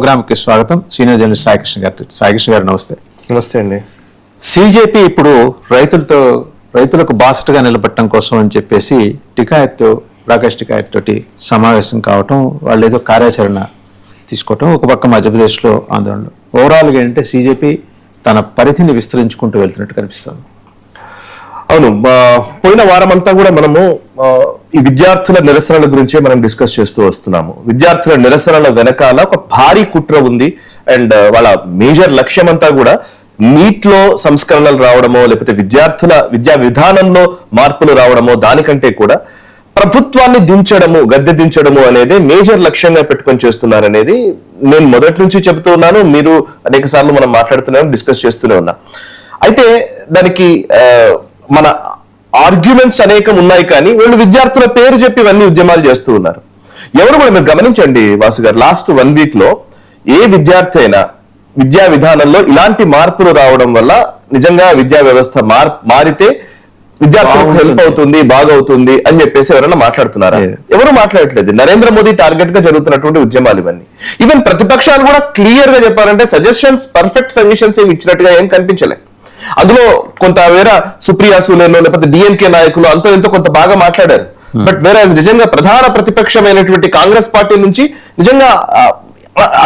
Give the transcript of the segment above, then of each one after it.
Programme కి స్వాగతం. Senior journalist Saikrishna గారు నమస్తే. నమస్తే అండి. సిజేపీ ఇప్పుడు రైతులకు బాసటగా నిలబట్టడం కోసం అని చెప్పేసి రాకేష్ టికాయత్ తోటి సమావేశం కావటం, వాళ్ళు ఏదో కార్యాచరణ తీసుకోవటం, ఒక పక్క మధ్యప్రదేశ్లో ఆందోళనలు. ఓవరాల్గా ఏంటంటే సిజేపీ తన పరిధిని విస్తరించుకుంటూ వెళ్తున్నట్టు కనిపిస్తుంది. అవును, పోయిన వారం అంతా కూడా మనము ఈ విద్యార్థుల నిరసనల గురించే మనం డిస్కస్ చేస్తూ వస్తున్నాము. విద్యార్థుల నిరసనల వెనకాల ఒక భారీ కుట్ర ఉంది. అండ్ వాళ్ళ మేజర్ లక్ష్యం అంతా కూడా నీట్ లో సంస్కరణలు రావడమో, లేకపోతే విద్యార్థుల విద్యా విధానంలో మార్పులు రావడమో, దానికంటే కూడా ప్రభుత్వాన్ని గద్దె దించడము అనేది మేజర్ లక్ష్యంగా పెట్టుకొని చేస్తున్నారనేది నేను మొదటి నుంచి చెబుతూ ఉన్నాను. మీరు అనేక సార్లు మనం మాట్లాడుతున్నాము, డిస్కస్ చేస్తూనే ఉన్నా. అయితే దానికి మన ఆర్గ్యుమెంట్స్ అనేకం ఉన్నాయి, కానీ వీళ్ళు విద్యార్థుల పేరు చెప్పి ఇవన్నీ ఉద్యమాలు చేస్తూ ఉన్నారు. ఎవరు కూడా మీరు గమనించండి వాసు గారు, లాస్ట్ 1 వీక్ లో ఏ విద్యార్థి అయినా విద్యా విధానంలో ఇలాంటి మార్పులు రావడం వల్ల నిజంగా విద్యా వ్యవస్థ మారితే విద్యార్థులకు హెల్ప్ అవుతుంది, బాగవుతుంది అని చెప్పేసి ఎవరైనా మాట్లాడుతున్నారా? ఎవరు మాట్లాడట్లేదు. నరేంద్ర మోదీ టార్గెట్ గా జరుగుతున్నటువంటి ఉద్యమాలు ఇవన్నీ. ఈవెన్ ప్రతిపక్షాలు కూడా క్లియర్ గా చెప్పాలంటే సజెషన్స్, పర్ఫెక్ట్ సజెషన్స్ ఏమి ఇచ్చినట్టుగా ఏం కనిపించలే. అందులో కొంత వేరే సుప్రియా సూలేనో లేకపోతే డిఎంకే నాయకులు అంతో ఎంతో కొంత బాగా మాట్లాడారు. బట్ వేరే నిజంగా ప్రధాన ప్రతిపక్షమైనటువంటి కాంగ్రెస్ పార్టీ నుంచి నిజంగా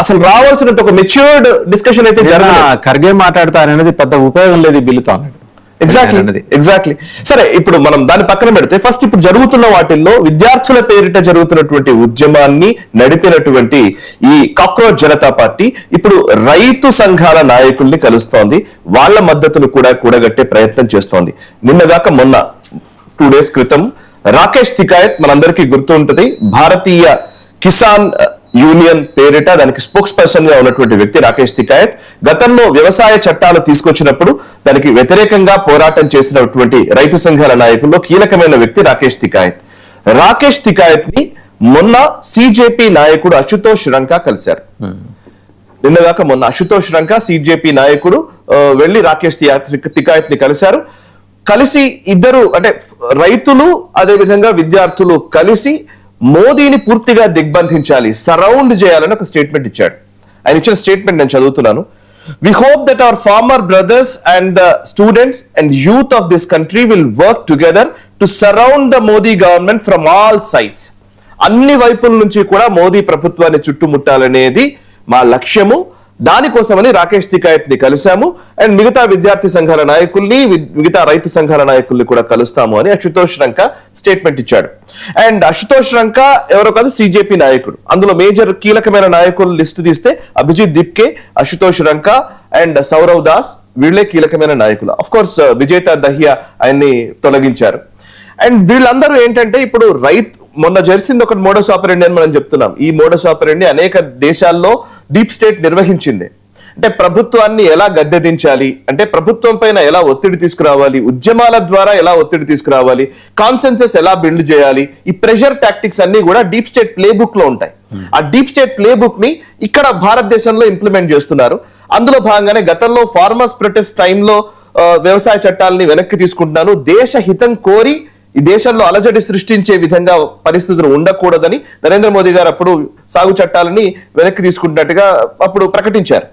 అసలు రావాల్సినంత ఒక మెచ్యూర్డ్ డిస్కషన్ అయితే ఖర్గే మాట్లాడతారనేది పెద్ద ఉపయోగం లేదు ఈ బిల్లుతో. ఎగ్జాక్ట్లీ. సరే, ఇప్పుడు మనం దాన్ని పక్కన పెడితే ఫస్ట్ ఇప్పుడు జరుగుతున్న వాటిల్లో విద్యార్థుల పేరిట జరుగుతున్నటువంటి ఉద్యమాన్ని నడిపినటువంటి ఈ కాక్రోచ్ జనతా పార్టీ ఇప్పుడు రైతు సంఘాల నాయకుల్ని కలుస్తోంది. వాళ్ళ మద్దతును కూడా కూడగట్టే ప్రయత్నం చేస్తోంది. నిన్నగాక మొన్న 2 days క్రితం రాకేష్ టికాయత్, మనందరికీ గుర్తు ఉంటుంది, భారతీయ కిసాన్ యూనియన్ పేరిట దానికి స్పోక్స్ పర్సన్ గా ఉన్నటువంటి వ్యక్తి రాకేష్ టికాయత్, గతంలో వ్యవసాయ చట్టాలు తీసుకొచ్చినప్పుడు దానికి వ్యతిరేకంగా పోరాటం చేసినటువంటి రైతు సంఘాల నాయకుల్లో కీలకమైన వ్యక్తి రాకేష్ టికాయత్. రాకేష్ టికాయత్ ని మొన్న సిజేపీ నాయకుడు అశుతోష్ రంకా కలిశారు. నిన్నగాక మొన్న అశుతోష్ రంకా సిజేపీ నాయకుడు వెళ్లి రాకేష్ టికాయత్ ని కలిసి ఇద్దరు అంటే రైతులు అదే విధంగా విద్యార్థులు కలిసి మోదీని పూర్తిగా దిగ్బంధించాలి, సరౌండ్ చేయాలని ఒక స్టేట్మెంట్ ఇచ్చాడు. ఆయన ఇచ్చిన స్టేట్మెంట్ నేను చదువుతున్నాను. We hope that our farmer brothers and the students and youth of this country will work together to surround the Modi government from all sides. అన్ని వైపుల నుంచి కూడా మోదీ ప్రభుత్వాన్ని చుట్టుముట్టాలనేది మా లక్ష్యము. దానికోసమని రాకేష్ టికాయత్ ని కలిశాము అండ్ మిగతా విద్యార్థి సంఘాల నాయకుల్ని, మిగతా రైతు సంఘాల నాయకుల్ని కూడా కలుస్తాము అని అశుతోష్ రంకా స్టేట్మెంట్ ఇచ్చాడు. అండ్ అశుతోష్ రంకా ఎవరో కాదు, సిజేపీ నాయకుడు. అందులో మేజర్ కీలకమైన నాయకులు లిస్టు తీస్తే అభిజిత్ దిప్కే, అశుతోష్ రంకా అండ్ సౌరవ్ దాస్, వీళ్లే కీలకమైన నాయకులు. అఫ్ కోర్స్ విజేతా దహియా ఆయన్ని తొలగించారు. అండ్ వీళ్ళందరూ ఏంటంటే ఇప్పుడు మొన్న జరిసింది ఒక మోడస్ ఆపరెండి అని మనం చెప్తున్నాం. ఈ మోడస్ ఆపరెండి అనేక దేశాల్లో డీప్ స్టేట్ నిర్వహించింది. అంటే ప్రభుత్వాన్ని ఎలా గద్దెదించాలి, అంటే ప్రభుత్వం పైన ఎలా ఒత్తిడి తీసుకురావాలి, ఉద్యమాల ద్వారా ఎలా ఒత్తిడి తీసుకురావాలి, కాన్సెన్సస్ ఎలా బిల్డ్ చేయాలి, ఈ ప్రెషర్ టాక్టిక్స్ అన్ని కూడా డీప్ స్టేట్ ప్లే బుక్ లో ఉంటాయి. ఆ డీప్ స్టేట్ ప్లే బుక్ ని ఇక్కడ భారతదేశంలో ఇంప్లిమెంట్ చేస్తున్నారు. అందులో భాగంగానే గతంలో ఫార్మర్స్ ప్రొటెస్ట్ టైంలో వ్యవసాయ చట్టాలని వెనక్కి తీసుకుంటున్నాను, దేశ హితం కోరి ఈ దేశంలో అలజడి సృష్టించే విధంగా పరిస్థితులు ఉండకూడదని నరేంద్ర మోదీ గారు అప్పుడు సాగు చట్టాలని వెనక్కి తీసుకుంటున్నట్టుగా అప్పుడు ప్రకటించారు.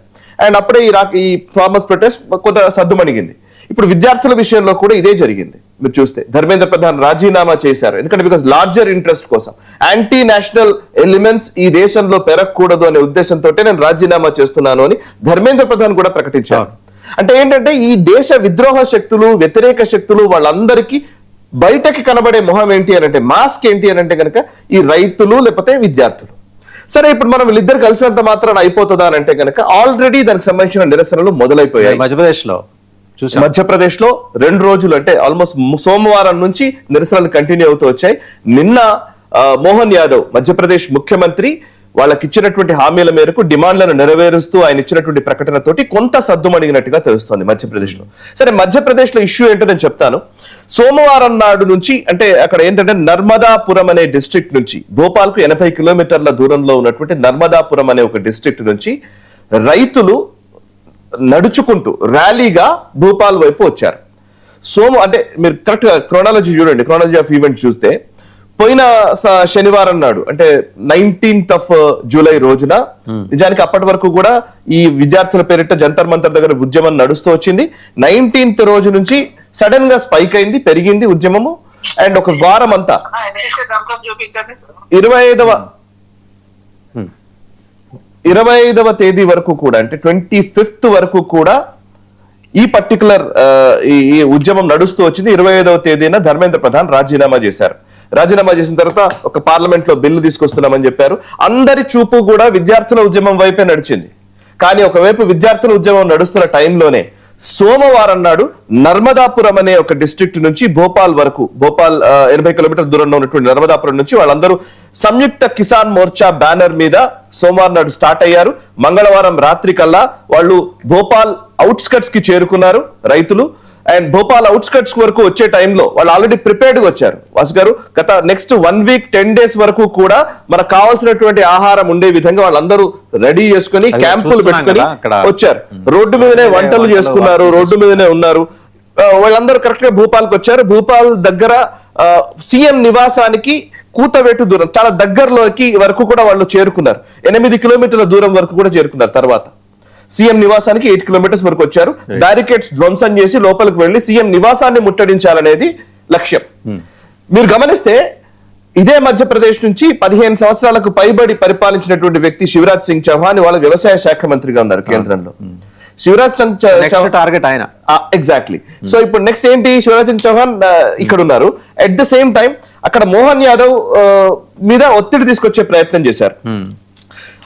అండ్ అప్పుడే ఈ ఫార్మర్స్ ప్రొటెస్ట్ కొంత సద్దుమణిగింది. ఇప్పుడు విద్యార్థుల విషయంలో కూడా ఇదే జరిగింది. మీరు చూస్తే ధర్మేంద్ర ప్రధాన్ రాజీనామా చేశారు. ఎందుకంటే బికాస్ లార్జర్ ఇంట్రెస్ట్ కోసం, యాంటీ నేషనల్ ఎలిమెంట్స్ ఈ దేశంలో పెరగకూడదు అనే ఉద్దేశంతో నేను రాజీనామా చేస్తున్నాను అని ధర్మేంద్ర ప్రధాన్ కూడా ప్రకటించారు. అంటే ఏంటంటే ఈ దేశ విద్రోహ శక్తులు, వ్యతిరేక శక్తులు వాళ్ళందరికీ బయటకి కనబడే మొహం ఏంటి అని అంటే, మాస్క్ ఏంటి అని అంటే కనుక ఈ రైతులు లేకపోతే విద్యార్థులు. సరే, ఇప్పుడు మనం వీళ్ళిద్దరు కలిసినంత మాత్రం అయిపోతుందా అని అంటే కనుక ఆల్రెడీ దానికి సంబంధించిన నిరసనలు మొదలైపోయాయి. మధ్యప్రదేశ్ లో 2 రోజులు అంటే ఆల్మోస్ట్ సోమవారం నుంచి నిరసనలు కంటిన్యూ అవుతూ వచ్చాయి. నిన్న మోహన్ యాదవ్ మధ్యప్రదేశ్ ముఖ్యమంత్రి వాళ్ళకి ఇచ్చినటువంటి హామీల మేరకు డిమాండ్లను నెరవేరుస్తూ ఆయన ఇచ్చినటువంటి ప్రకటనతోటి కొంత సద్దుమణిగినట్టుగా తెలుస్తోంది మధ్యప్రదేశ్ లో. సరే, మధ్యప్రదేశ్ లో ఇష్యూ ఏంటో నేను చెప్తాను. సోమవారం నాడు నుంచి అంటే అక్కడ ఏంటంటే నర్మదాపురం అనే డిస్ట్రిక్ట్ నుంచి, భోపాల్ కు 80 కిలోమీటర్ల దూరంలో ఉన్నటువంటి నర్మదాపురం అనే ఒక డిస్ట్రిక్ట్ నుంచి రైతులు నడుచుకుంటూ ర్యాలీగా భోపాల్ వైపు వచ్చారు. అంటే మీరు కరెక్ట్ గా క్రోనాలజీ చూడండి, క్రోనాలజీ ఆఫ్ ఈవెంట్ చూస్తే పోయిన శనివారం నాడు అంటే 19th of July రోజున నిజానికి అప్పటి వరకు కూడా ఈ విద్యార్థుల పేరిట జంతర్ మంతర్ దగ్గర ఉద్యమం నడుస్తూ వచ్చింది. 19th రోజు నుంచి సడన్ గా స్పైక్ అయింది, పెరిగింది ఉద్యమము. అండ్ ఒక వారం అంతా 25వ తేదీ వరకు కూడా అంటే 25th వరకు కూడా ఈ పర్టికులర్ ఈ ఉద్యమం నడుస్తూ వచ్చింది. 25వ తేదీన ధర్మేంద్ర ప్రధాన్ రాజీనామా చేశారు. రాజీనామా చేసిన తర్వాత ఒక పార్లమెంట్ లో బిల్లు తీసుకొస్తున్నామని చెప్పారు. అందరి చూపు కూడా విద్యార్థుల ఉద్యమం వైపే నడిచింది. కానీ ఒకవైపు విద్యార్థుల ఉద్యమం నడుస్తున్న టైంలోనే సోమవారం నాడు నర్మదాపురం అనే ఒక డిస్ట్రిక్ట్ నుంచి భోపాల్ వరకు, భోపాల్ 80 కిలోమీటర్ల దూరంలో ఉన్నటువంటి నర్మదాపురం నుంచి వాళ్ళందరూ సంయుక్త కిసాన్ మోర్చా బ్యానర్ మీద సోమవారం నాడు స్టార్ట్ అయ్యారు. మంగళవారం రాత్రి కల్లా వాళ్ళు భోపాల్ అవుట్స్కట్స్ కి చేరుకున్నారు రైతులు. అండ్ భోపాల్ అవుట్స్కట్స్ వరకు వచ్చే టైంలో వాళ్ళు ఆల్రెడీ ప్రిపేర్డ్ గా వచ్చారు. వాసు గారు, గత నెక్స్ట్ 1 week 10 days వరకు కూడా మనకు కావాల్సినటువంటి ఆహారం ఉండే విధంగా వాళ్ళందరూ రెడీ చేసుకుని క్యాంపులు పెట్టుకుని వచ్చారు. రోడ్డు మీదనే వంటలు చేసుకున్నారు, రోడ్డు మీదనే ఉన్నారు. వాళ్ళందరూ కరెక్ట్ గా భూపాల్కి వచ్చారు. భూపాల్ దగ్గర సీఎం నివాసానికి కూతవేటు దూరం చాలా దగ్గరలోకి వరకు కూడా వాళ్ళు చేరుకున్నారు. 8 కిలోమీటర్ల దూరం వరకు కూడా చేరుకున్నారు. తర్వాత సీఎం నివాసానికి 8 kilometers వరకు వచ్చారు. బ్యారికేడ్స్ ధ్వంసం చేసి లోపలికి వెళ్లి సీఎం నివాసాన్ని ముట్టడించాలనేది లక్ష్యం. మీరు గమనిస్తే ఇదే మధ్యప్రదేశ్ నుంచి 15 సంవత్సరాలకు పైబడి పరిపాలించినటువంటి వ్యక్తి శివరాజ్ సింగ్ చౌహాన్ వాళ్ళ వ్యవసాయ శాఖ మంత్రిగా ఉన్నారు కేంద్రంలో. శివరాజ్ సింగ్ టార్గెట్ ఆయన ఎగ్జాక్ట్లీ. సో ఇప్పుడు నెక్స్ట్ ఏంటి, శివరాజ్ సింగ్ చౌహాన్ ఇక్కడ ఉన్నారు. అట్ ద సేమ్ టైం అక్కడ మోహన్ యాదవ్ మీద ఒత్తిడి తీసుకొచ్చే ప్రయత్నం చేశారు.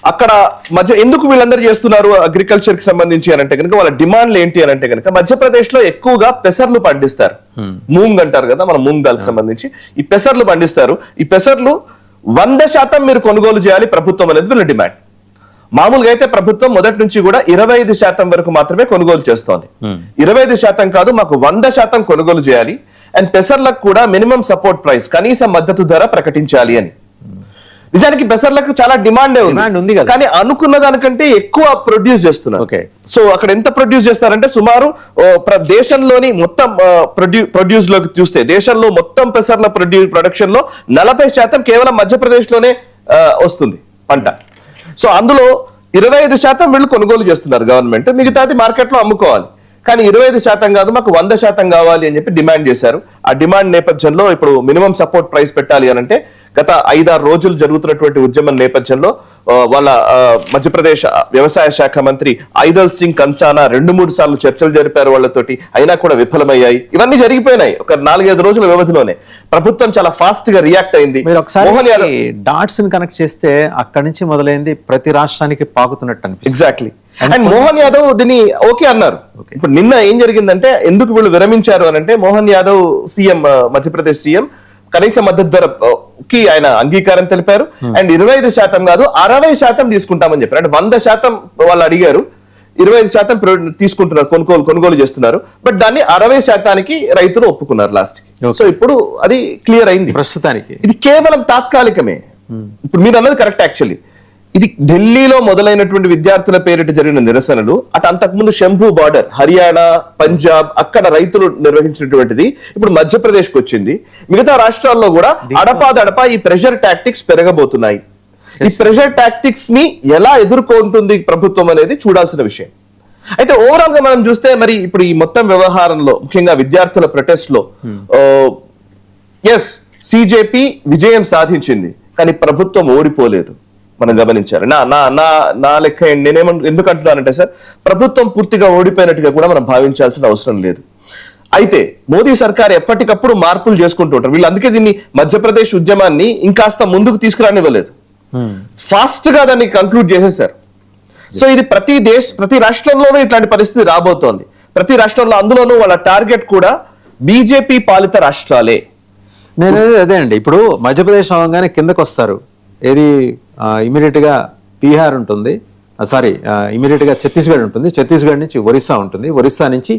అక్కడ మధ్య ఎందుకు వీళ్ళందరూ చేస్తున్నారు అగ్రికల్చర్ కి సంబంధించి అని అంటే కనుక వాళ్ళ డిమాండ్లు ఏంటి అని అంటే కనుక మధ్యప్రదేశ్ లో ఎక్కువగా పెసర్లు పండిస్తారు. మూంగ్ అంటారు కదా మన మూంగ్ దాల్కి సంబంధించి ఈ పెసర్లు పండిస్తారు. ఈ పెసర్లు 100% మీరు కొనుగోలు చేయాలి ప్రభుత్వం అనేది వీళ్ళ డిమాండ్. మామూలుగా అయితే ప్రభుత్వం మొదటి నుంచి కూడా 25% వరకు మాత్రమే కొనుగోలు చేస్తోంది. 25% కాదు, మాకు 100% కొనుగోలు చేయాలి. అండ్ పెసర్లకు కూడా మినిమం సపోర్ట్ ప్రైస్, కనీస మద్దతు ధర ప్రకటించాలి అని. నిజానికి పెసర్లకు చాలా డిమాండ్ ఉంది కానీ అనుకున్న దానికంటే ఎక్కువ ప్రొడ్యూస్ చేస్తున్నారు. సో అక్కడ ఎంత ప్రొడ్యూస్ చేస్తారంటే సుమారు దేశంలోని మొత్తం ప్రొడ్యూస్ లోకి చూస్తే దేశంలో మొత్తం పెసర్ల ప్రొడక్షన్ లో 40% కేవలం మధ్యప్రదేశ్ లోనే వస్తుంది పంట. సో అందులో 25% వీళ్ళు కొనుగోలు చేస్తున్నారు గవర్నమెంట్, మిగతాది మార్కెట్ లో అమ్ముకోవాలి. కానీ 25% కాదు, మాకు 100% కావాలి అని చెప్పి డిమాండ్ చేశారు. ఆ డిమాండ్ నేపథ్యంలో ఇప్పుడు మినిమం సపోర్ట్ ప్రైస్ పెట్టాలి అని అంటే గత 5-6 రోజులు జరుగుతున్నటువంటి ఉద్యమం నేపథ్యంలో వాళ్ళ మధ్యప్రదేశ్ వ్యవసాయ శాఖ మంత్రి ఐదల్ సింగ్ కన్సానా 2-3 సార్లు చర్చలు జరిపారు వాళ్ళతోటి, అయినా కూడా విఫలమయ్యాయి. ఇవన్నీ జరిగిపోయినాయి ఒక 4-5 రోజుల వ్యవధిలోనే. ప్రభుత్వం చాలా ఫాస్ట్ గా రియాక్ట్ అయింది. మోహన్ యాదవ్ డాట్స్ కనెక్ట్ చేస్తే అక్కడి నుంచి మొదలైంది ప్రతి రాష్ట్రానికి పాకుతున్నట్టు అనిపిస్తుంది. ఎగ్జాక్ట్లీ. అండ్ మోహన్ యాదవ్ దీన్ని ఓకే అన్నారు. ఇప్పుడు నిన్న ఏం జరిగిందంటే ఎందుకు వీళ్ళు విరమించారు అని అంటే మోహన్ యాదవ్ సీఎం, మధ్యప్రదేశ్ సీఎం కనీస మద్దతు ధరకి ఆయన అంగీకారం తెలిపారు. అండ్ 25% కాదు 60% తీసుకుంటామని చెప్పారు. అంటే 100% వాళ్ళు అడిగారు, 25% తీసుకుంటున్నారు, కొనుగోలు చేస్తున్నారు. బట్ దాన్ని 60%కి రైతులు ఒప్పుకున్నారు లాస్ట్. సో ఇప్పుడు అది క్లియర్ అయింది ప్రస్తుతానికి. ఇది కేవలం తాత్కాలికమే. ఇప్పుడు మీరు అన్నది కరెక్ట్. యాక్చువల్లీ ఇది ఢిల్లీలో మొదలైనటువంటి విద్యార్థుల పేరిట జరిగిన నిరసనలు, అటు అంతకుముందు శంభు బార్డర్, హర్యానా, పంజాబ్ అక్కడ రైతులు నిర్వహించినటువంటిది ఇప్పుడు మధ్యప్రదేశ్ కు వచ్చింది. మిగతా రాష్ట్రాల్లో కూడా అడపాదడపా ఈ ప్రెషర్ టాక్టిక్స్ పెరగబోతున్నాయి. ఈ ప్రెషర్ టాక్టిక్స్ ని ఎలా ఎదుర్కొంటుంది ప్రభుత్వం అనేది చూడాల్సిన విషయం. అయితే ఓవరాల్ గా మనం చూస్తే మరి ఇప్పుడు ఈ మొత్తం వ్యవహారంలో ముఖ్యంగా విద్యార్థుల ప్రొటెస్ట్ లో సిజేపీ విజయం సాధించింది, కానీ ప్రభుత్వం ఓడిపోలేదు. మనం గమనించాలి. నా లెక్క ఎందుకు అంటున్నానంటే సార్, ప్రభుత్వం పూర్తిగా ఓడిపోయినట్టుగా కూడా మనం భావించాల్సిన అవసరం లేదు. అయితే మోదీ సర్కార్ ఎప్పటికప్పుడు మార్పులు చేసుకుంటూ ఉంటారు. వీళ్ళు అందుకే దీన్ని మధ్యప్రదేశ్ ఉద్యమాన్ని ఇంకాస్త ముందుకు తీసుకురానివ్వలేదు, ఫాస్ట్ గా దాన్ని కంక్లూడ్ చేసేసారు. సో ఇది ప్రతి రాష్ట్రంలోనూ ఇట్లాంటి పరిస్థితి రాబోతోంది. ప్రతి రాష్ట్రంలో, అందులోనూ వాళ్ళ టార్గెట్ కూడా బీజేపీ పాలిత రాష్ట్రాలే. నేను అదే అండి, ఇప్పుడు మధ్యప్రదేశ్ అవగానే కిందకు వస్తారు. ఏది ఇమీడియట్ గా బీహార్ ఉంటుంది, ఇమీడియట్ గా ఛత్తీస్గఢ్ ఉంటుంది, ఛత్తీస్గఢ్ నుంచి ఒరిస్సా ఉంటుంది, ఒరిస్సా నుంచి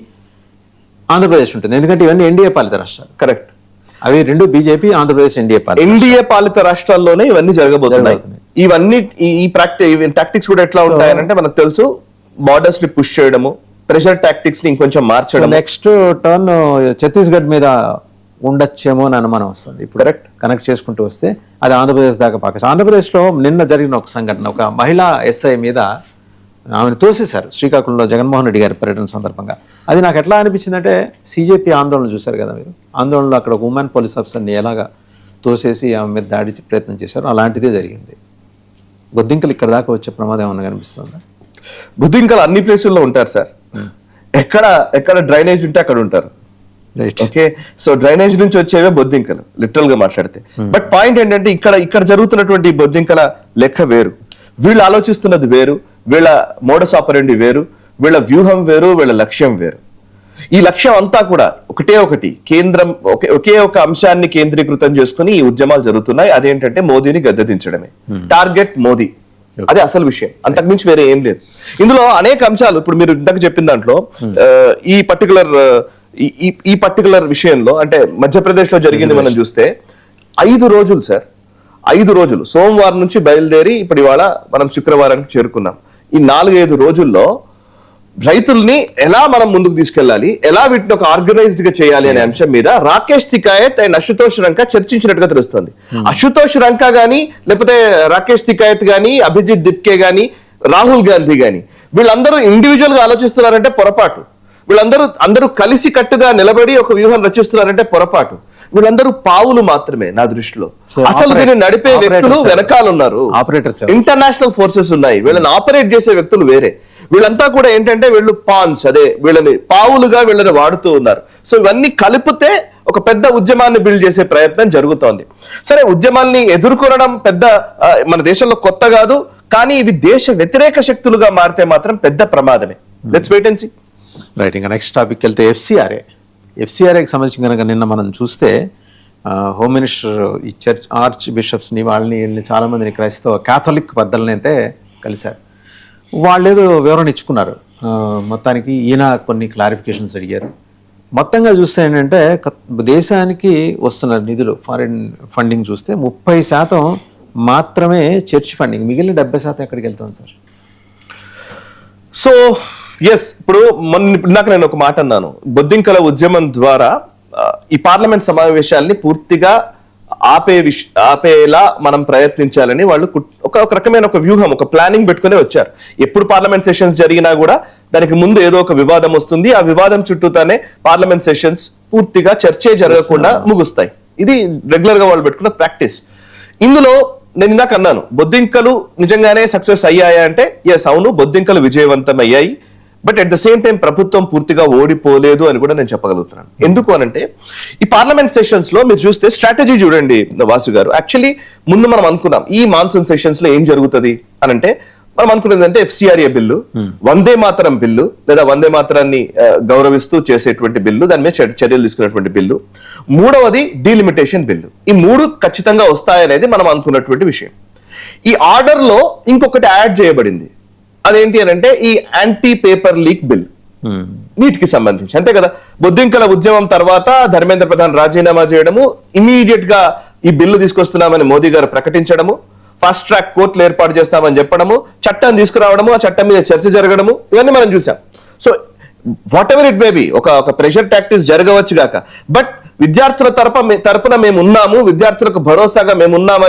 ఆంధ్రప్రదేశ్ ఉంటుంది. ఎందుకంటే ఇవన్నీ ఎన్డీఏ పాలిత రాష్ట్రాలు. కరెక్ట్. అవి రెండు బీజేపీ, ఆంధ్రప్రదేశ్ ఎన్డీఏ పాలిత రాష్ట్రాల్లోనే ఇవన్నీ జరగబోతున్నాయి. ఇవన్నీ ఈ టాక్టిక్స్ కూడా ఎట్లా ఉంటాయనంటే మనకు తెలుసు, బార్డర్స్ ని పుష్ చేయడము, ప్రెషర్ టాక్టిక్స్ ని ఇంకొంచెం మార్చడం. నెక్స్ట్ టర్న్ ఛత్తీస్గఢ్ మీద ఉండొచ్చేమో అని అనుమానం వస్తుంది. ఇప్పుడు Correct. కనెక్ట్ చేసుకుంటూ వస్తే అది ఆంధ్రప్రదేశ్ దాకా పాకేసి. ఆంధ్రప్రదేశ్లో నిన్న జరిగిన ఒక సంఘటన, ఒక మహిళా ఎస్ఐ మీద ఆమెను తోసేశారు శ్రీకాకుళంలో జగన్మోహన్ రెడ్డి గారి పర్యటన సందర్భంగా. అది నాకు ఎట్లా అనిపించిందంటే, సిజేపీ ఆందోళన చూశారు కదా మీరు, ఆందోళనలో అక్కడ ఒక ఉమెన్ పోలీస్ ఆఫీసర్ని ఎలాగా తోసేసి ఆమె మీద దాడి ప్రయత్నం చేశారు, అలాంటిదే జరిగింది. బొద్దింకలు ఇక్కడ దాకా వచ్చే ప్రమాదం ఏమన్నా కనిపిస్తుందా? బుద్ధింకలు అన్ని ప్లేసుల్లో ఉంటారు సార్. ఎక్కడ డ్రైనేజ్ ఉంటే అక్కడ ఉంటారు. రైట్. ఓకే, సో డ్రైనేజ్ నుంచి వచ్చేవే బొద్దింకలు లిటరల్ గా మాట్లాడితే. బట్ పాయింట్ ఏంటంటే ఇక్కడ జరుగుతున్నటువంటి ఈ బొద్దింకల లెక్క వేరు, వీళ్ళు ఆలోచిస్తున్నది వేరు, వీళ్ళ మోడస్ ఆపరెండి వేరు, వీళ్ళ వ్యూహం వేరు, వీళ్ళ లక్ష్యం వేరు. ఈ లక్ష్యం అంతా కూడా ఒకటి కేంద్రం, ఒకే ఒక అంశాన్ని కేంద్రీకృతం చేసుకుని ఈ ఉద్యమాలు జరుగుతున్నాయి. అదేంటంటే మోదీని గద్దెదించడమే. టార్గెట్ మోదీ, అదే అసలు విషయం, అంతకుమించి వేరే ఏం లేదు. ఇందులో అనేక అంశాలు, ఇప్పుడు మీరు ఇందాక చెప్పిన దాంట్లో ఈ పర్టికులర్ విషయంలో అంటే మధ్యప్రదేశ్ లో జరిగింది మనం చూస్తే 5 రోజులు సార్, 5 రోజులు సోమవారం నుంచి బయలుదేరి ఇప్పుడు ఇవాళ మనం శుక్రవారానికి చేరుకున్నాం. ఈ 4-5 రోజుల్లో రైతుల్ని ఎలా మనం ముందుకు తీసుకెళ్లాలి, ఎలా వీటిని ఒక ఆర్గనైజ్డ్ గా చేయాలి అనే అంశం మీద రాకేష్ తికాయత్ అండ్ అశుతోష్ రంకా చర్చించినట్టుగా తెలుస్తుంది. అశుతోష్ రంకా గానీ, లేకపోతే రాకేష్ తికాయత్ గానీ, అభిజిత్ దిప్కే గానీ, రాహుల్ గాంధీ గానీ, వీళ్ళందరూ ఇండివిజువల్ గా ఆలోచిస్తున్నారంటే పొరపాటు. వీళ్ళందరూ కలిసి కట్టుగా నిలబడి ఒక వ్యూహం రచిస్తున్నారంటే పొరపాటు. వీళ్ళందరూ పావులు మాత్రమే నా దృష్టిలో. అసలు దీన్ని నడిపే వ్యక్తులు వెనకాల ఉన్నారు, ఇంటర్నేషనల్ ఫోర్సెస్ ఉన్నాయి, వీళ్ళని ఆపరేట్ చేసే వ్యక్తులు వేరే. వీళ్ళంతా కూడా ఏంటంటే వీళ్ళు పాన్స్, అదే వీళ్ళని పావులుగా వీళ్ళని వాడుతూ ఉన్నారు. సో ఇవన్నీ కలిపితే ఒక పెద్ద ఉద్యమాన్ని బిల్డ్ చేసే ప్రయత్నం జరుగుతోంది. సరే, ఉద్యమాల్ని ఎదుర్కొనడం పెద్ద మన దేశంలో కొత్త కాదు, కానీ ఇవి దేశ వ్యతిరేక శక్తులుగా మారితే మాత్రం పెద్ద ప్రమాదమే. Let's wait and see. Right. ఇంకా నెక్స్ట్ టాపిక్ వెళ్తే ఎఫ్సిఆర్ఏకి సంబంధించి కనుక నిన్న మనం చూస్తే హోమ్ మినిస్టర్ ఈ ఆర్చ్ బిషప్స్ని వీళ్ళని చాలామందిని క్రైస్తవ క్యాథలిక్ పెద్దలని అయితే కలిశారు. వాళ్ళు ఏదో వివరణ ఇచ్చుకున్నారు. మొత్తానికి ఈయన కొన్ని క్లారిఫికేషన్స్ అడిగారు. మొత్తంగా చూస్తే ఏంటంటే దేశానికి వస్తున్న నిధులు, ఫారిన్ ఫండింగ్ చూస్తే 30% మాత్రమే చర్చ్ ఫండింగ్, మిగిలిన 70% ఎక్కడికి వెళ్తుంది సార్? సో ఎస్, ఇప్పుడు ఇందాక నేను ఒక మాట అన్నాను, బొద్దింకల ఉద్యమం ద్వారా ఈ పార్లమెంట్ సమావేశాల్ని పూర్తిగా ఆపేలా మనం ప్రయత్నించాలని వాళ్ళు ఒక రకమైన ఒక వ్యూహం, ఒక ప్లానింగ్ పెట్టుకునే వచ్చారు. ఎప్పుడు పార్లమెంట్ సెషన్స్ జరిగినా కూడా దానికి ముందు ఏదో ఒక వివాదం వస్తుంది, ఆ వివాదం చుట్టూతానే పార్లమెంట్ సెషన్స్ పూర్తిగా చర్చే జరగకుండా ముగుస్తాయి. ఇది రెగ్యులర్ గా వాళ్ళు పెట్టుకున్న ప్రాక్టీస్. ఇందులో నేను ఇందాక అన్నాను, బొద్దింకలు నిజంగానే సక్సెస్ అయ్యాయా అంటే ఎస్, అవును, బొద్దింకలు విజయవంతం అయ్యాయి. But at the same time ప్రభుత్వం పూర్తిగా ఓడిపోలేదు అని కూడా నేను చెప్పగలుగుతున్నాను. ఎందుకు అనంటే ఈ పార్లమెంట్ సెషన్స్ లో మీరు చూస్తే స్ట్రాటజీ చూడండి వాసు గారు. యాక్చువల్లీ ముందు మనం అనుకున్నాం ఈ మాన్సూన్ సెషన్స్ లో ఏం జరుగుతుంది అనంటే, మనం అనుకున్నది అంటే FCRA bill, Vande Mataram bill లేదా వందే మాతరాన్ని గౌరవిస్తూ చేసేటువంటి బిల్లు, దాని మీద చర్యలు తీసుకున్నటువంటి బిల్లు, మూడవది డీలిమిటేషన్ బిల్లు. ఈ 3 ఖచ్చితంగా వస్తాయనేది మనం అనుకున్నటువంటి విషయం. ఈ ఆర్డర్ లో ఇంకొకటి యాడ్ చేయబడింది. అదేంటి అని అంటే ఈ యాంటీ పేపర్ లీక్ బిల్, నీటికి సంబంధించి. అంతే కదా, బొద్దింకల ఉద్యమం తర్వాత ధర్మేంద్ర ప్రధాన్ రాజీనామా చేయడము, ఇమీడియట్ గా ఈ బిల్లు తీసుకొస్తున్నామని మోదీ గారు ప్రకటించడము, ఫాస్ట్ ట్రాక్ కోర్టులు ఏర్పాటు చేస్తామని చెప్పడము, చట్టం తీసుకురావడము, ఆ చట్టం మీద చర్చ జరగడము, ఇవన్నీ మనం చూసాం. So what ever it may be, ఒక ప్రెషర్ టాక్టిక్స్ జరగవచ్చు గాక, బట్ విద్యార్థుల తరపున మేము ఉన్నాము, విద్యార్థులకు భరోసాగా మేము ఉన్నామని